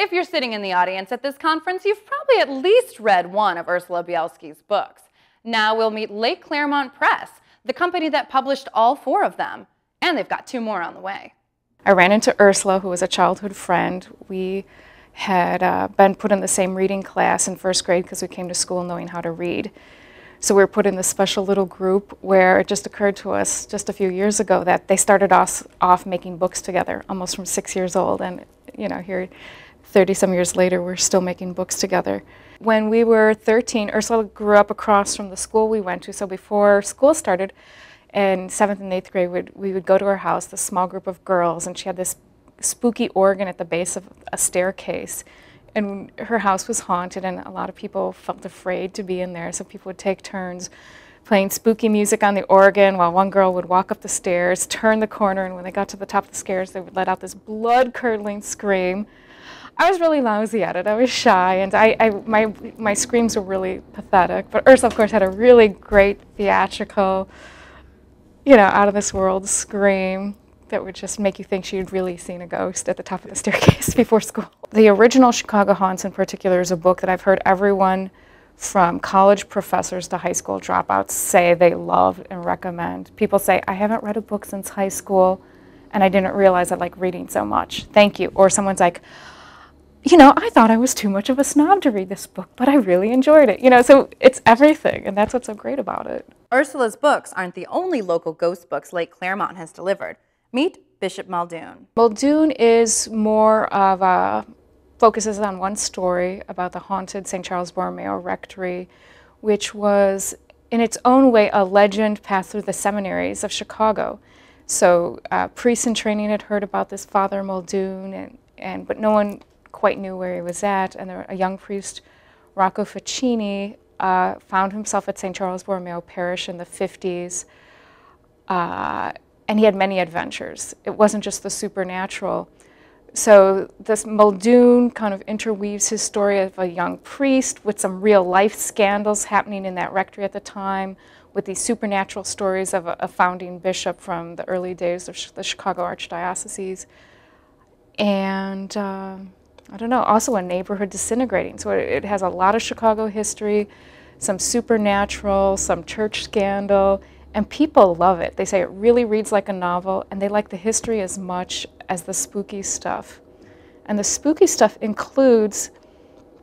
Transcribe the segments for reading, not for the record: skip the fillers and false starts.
If you're sitting in the audience at this conference, you've probably at least read one of Ursula Bielski's books. Now we'll meet Lake Claremont Press, the company that published all 4 of them, and they've got 2 more on the way. I ran into Ursula, who was a childhood friend. We had been put in the same reading class in 1st grade because we came to school knowing how to read. So we were put in this special little group where it just occurred to us just a few years ago that they started us off making books together, almost from 6 years old. And you know, here 30-some years later, we're still making books together. When we were 13, Ursula grew up across from the school we went to. So before school started, in 7th and 8th grade, we would go to her house, this small group of girls, and she had this spooky organ at the base of a staircase. And her house was haunted, and a lot of people felt afraid to be in there, so people would take turns playing spooky music on the organ while one girl would walk up the stairs, turn the corner, and when they got to the top of the stairs, they would let out this blood-curdling scream. I was really lousy at it. I was shy, and my screams were really pathetic. But Ursula, of course, had a really great theatrical, you know, out-of-this-world scream that would just make you think she had really seen a ghost at the top of the staircase before school. The original Chicago Haunts in particular is a book that I've heard everyone from college professors to high school dropouts say they love and recommend. People say, I haven't read a book since high school, and I didn't realize I like reading so much. Thank you. Or someone's like, you know, I thought I was too much of a snob to read this book, but I really enjoyed it. You know, so it's everything, and that's what's so great about it. Ursula's books aren't the only local ghost books Lake Claremont has delivered. Meet Bishop Muldoon. Muldoon is more of a, focuses on one story about the haunted St. Charles Borromeo Rectory, which was, in its own way, a legend passed through the seminaries of Chicago. So priests in training had heard about this Father Muldoon, but no one quite knew where he was at, and a young priest, Rocco Ficini, found himself at St. Charles Borromeo Parish in the 50s, and he had many adventures. It wasn't just the supernatural. So this Muldoon kind of interweaves his story of a young priest with some real life scandals happening in that rectory at the time, with these supernatural stories of a founding bishop from the early days of the Chicago Archdiocese. And I don't know, also a neighborhood disintegrating. So it has a lot of Chicago history, some supernatural, some church scandal, and people love it. They say it really reads like a novel, and they like the history as much as the spooky stuff. And the spooky stuff includes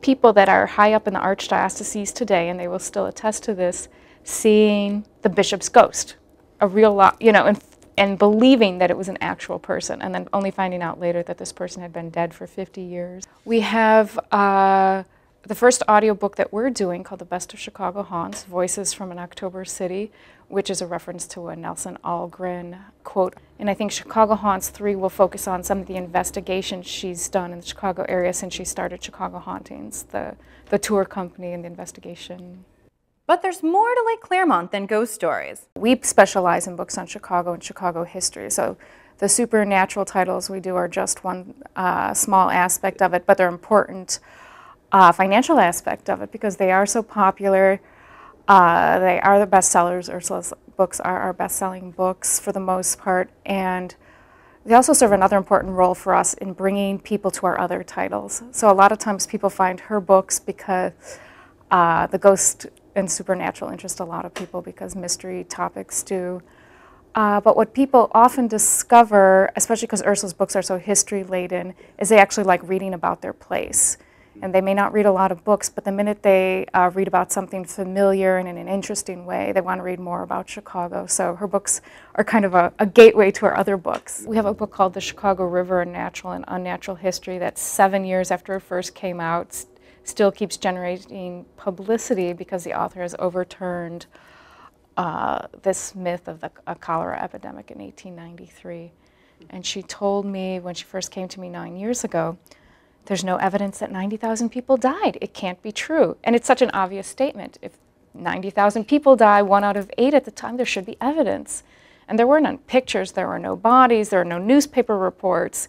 people that are high up in the Archdiocese today, and they will still attest to this, seeing the bishop's ghost, a real, you know, and believing that it was an actual person, and then only finding out later that this person had been dead for 50 years. We have the first audiobook that we're doing called The Best of Chicago Haunts, Voices from an October City, which is a reference to a Nelson Algren quote. And I think Chicago Haunts 3 will focus on some of the investigations she's done in the Chicago area since she started Chicago Hauntings, the tour company and the investigation. But there's more to Lake Claremont than ghost stories. We specialize in books on Chicago and Chicago history. So the supernatural titles we do are just one small aspect of it, but they're important financial aspect of it because they are so popular. They are the bestsellers. Ursula's books are our best-selling books for the most part, and they also serve another important role for us in bringing people to our other titles. So a lot of times people find her books because the ghost and supernatural interest a lot of people because mystery topics do. But what people often discover, especially because Ursula's books are so history-laden, is they actually like reading about their place. And they may not read a lot of books, but the minute they read about something familiar and in an interesting way, they want to read more about Chicago. So her books are kind of a gateway to our other books. We have a book called The Chicago River, A Natural and Unnatural History that's 7 years after it first came out, still keeps generating publicity because the author has overturned this myth of a cholera epidemic in 1893. And she told me when she first came to me 9 years ago, there's no evidence that 90,000 people died. It can't be true. And it's such an obvious statement. If 90,000 people die, 1 out of 8 at the time, there should be evidence. And there were none pictures, there were no bodies, there were no newspaper reports.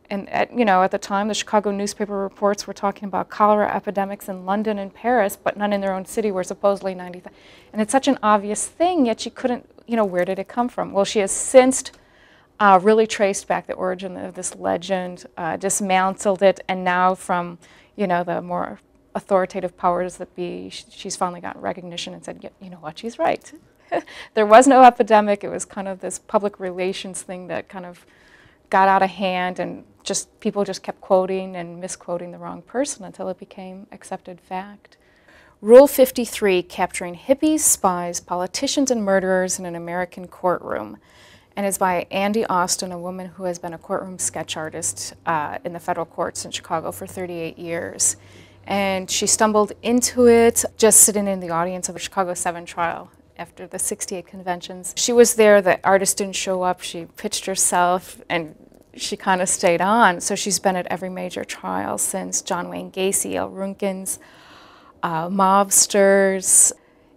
And at the time, the Chicago newspaper reports were talking about cholera epidemics in London and Paris, but none in their own city were supposedly 90,000. And it's such an obvious thing, yet she couldn't, where did it come from? Well, she has since really traced back the origin of this legend, dismantled it, and now from, the more authoritative powers that be, she's finally gotten recognition and said, you know what, she's right. There was no epidemic. It was kind of this public relations thing that kind of got out of hand, and people just kept quoting and misquoting the wrong person until it became accepted fact. Rule 53, capturing hippies, spies, politicians, and murderers in an American courtroom, and is by Andy Austin, a woman who has been a courtroom sketch artist in the federal courts in Chicago for 38 years. And she stumbled into it just sitting in the audience of a Chicago 7 trial after the 68 conventions. She was there, the artist didn't show up, she pitched herself, and she kind of stayed on. So she's been at every major trial since John Wayne Gacy, El Runkins, mobsters.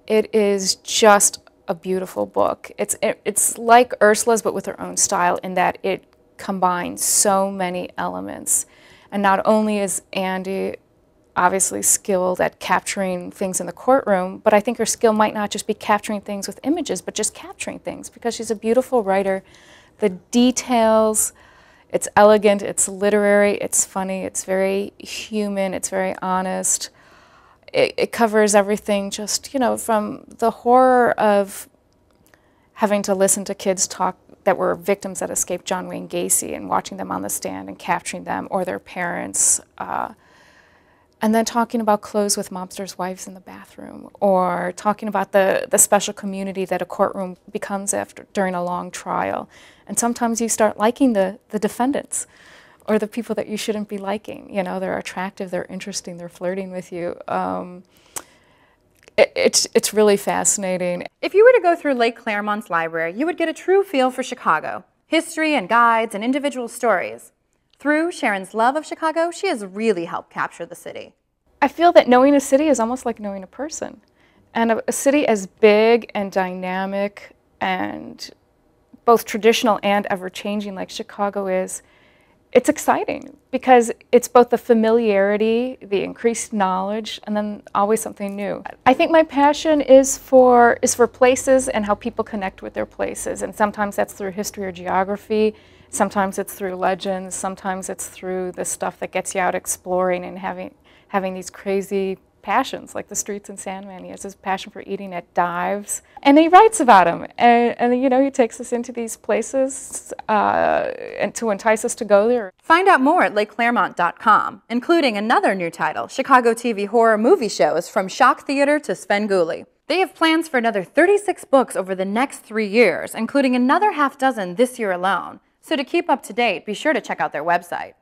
It is just a beautiful book. It's like Ursula's, but with her own style, in that it combines so many elements. And not only is Andy obviously skilled at capturing things in the courtroom, but I think her skill might not just be capturing things with images, but just capturing things, because she's a beautiful writer. The details, it's elegant, it's literary, it's funny, it's very human, it's very honest. It covers everything, just, from the horror of having to listen to kids talk that were victims that escaped John Wayne Gacy and watching them on the stand and capturing them, or their parents, and then talking about clothes with mobsters' wives in the bathroom, or talking about the special community that a courtroom becomes during a long trial. And sometimes you start liking the defendants, or the people that you shouldn't be liking. They're attractive, they're interesting, they're flirting with you. It's really fascinating. If you were to go through Lake Claremont's library, you would get a true feel for Chicago. History and guides and individual stories. Through Sharon's love of Chicago, she has really helped capture the city. I feel that knowing a city is almost like knowing a person. And a city as big and dynamic and both traditional and ever-changing like Chicago is, it's exciting because it's both the familiarity, the increased knowledge, and then always something new. I think my passion is for places and how people connect with their places. And sometimes that's through history or geography. Sometimes it's through legends. Sometimes it's through the stuff that gets you out exploring and having these crazy passions, like the streets in Sandman. He has his passion for eating at dives, and he writes about them. And he takes us into these places and to entice us to go there. Find out more at LakeClaremont.com, including another new title, Chicago TV horror movie shows from Shock Theater to Svengoolie. They have plans for another 36 books over the next 3 years, including another half dozen this year alone. So to keep up to date, be sure to check out their website.